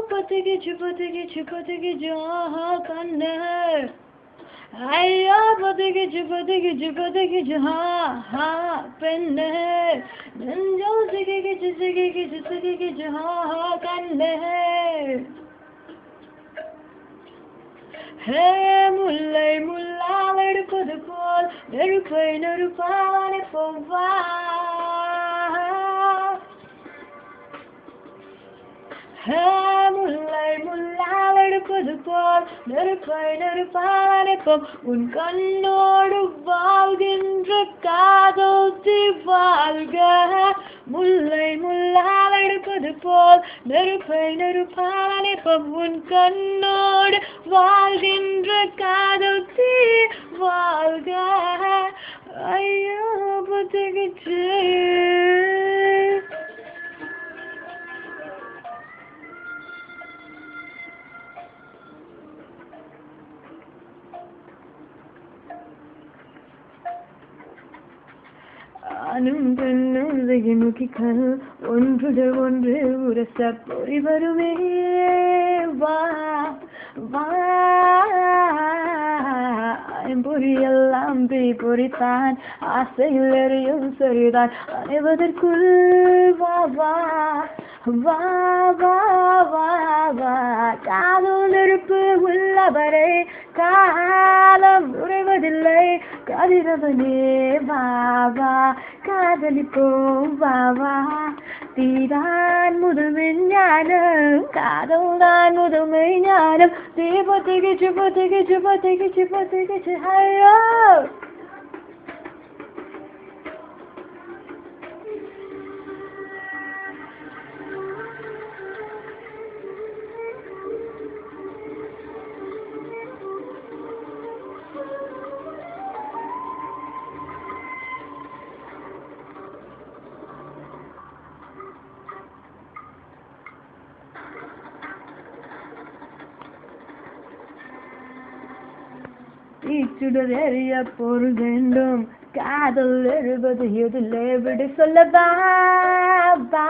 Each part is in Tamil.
பத்திக்கிச்சு ஆஹா கண்ணு ஐயா பத்திக்கிச்சு ஹா ஹா பெண்ணு நெஞ்சம் சிக்கிக்கிச்சு ஹா ஹா கண்ணு ஹே முல்லை முள்ளால் எடுப்பது போல் நெருப்பை நெருப்பாலே போவா முல்லை முள்ளால் எடுப்பது போல் நெருப்பை நெருப்பானப்பம் உன் கண்ணோடு வாழ்கின்ற காதோத்தி வாழ்க முல்லை முள்ளால் எடுப்பது போல் நெருப்பை நெருப்பானப்பம் உன் கண்ணோடு வாழ்கின்ற காதோத்தி வாழ்க ஐயோ பத்திக்கிச்சு ஆணும் பெண்ணும் நோக்கிகள் ஒன்றுடன் ஒன்று உரச பொறி வருமே வா வா பொறியெல்லாம் பொறித்தான் ஆசையில் எறியும் சரிதான் அனைவதற்குள் வா வா வா வா வா வா காதல் நெருப்பு உள்ளவரை காலம் உறைவதில்லை கதிரவனே வா வா காதலிப்போம் வா வா தீதான் முதுமை ஞானம் காதல்தான் முதுமை ஞானம் தீ பத்திக்கிச்சு ஐயோ தீச்சுடர் எறிய பொருள் வேண்டும் காதல் எழுவது எதிலே விடு சொல்ல வா வா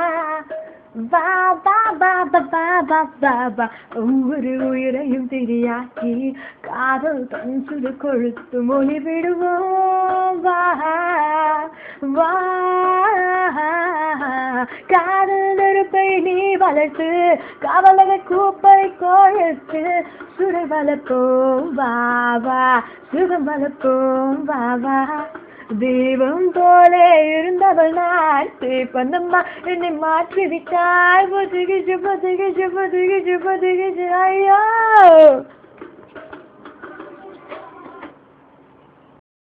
வா வா வா வா வா வா வா ஒவ்வொரு உயிரையும் திரியாக்கி காதல் தன் சுடு கொழுத்து மொழி விடுவோம் வா வா காதல் நெருப்பை நீ வளர்த்து கவலக கூப்பை கோழுத்து சுடை வளர்ப்போம் வா வா சுகம் வளர்ப்போம் வா வா தெய்வம் போலே இருந்தவள் நான் தீப்பந்தம்மா என்னை மாற்றி விட்டாய் பதுகிச்சு ஐயோ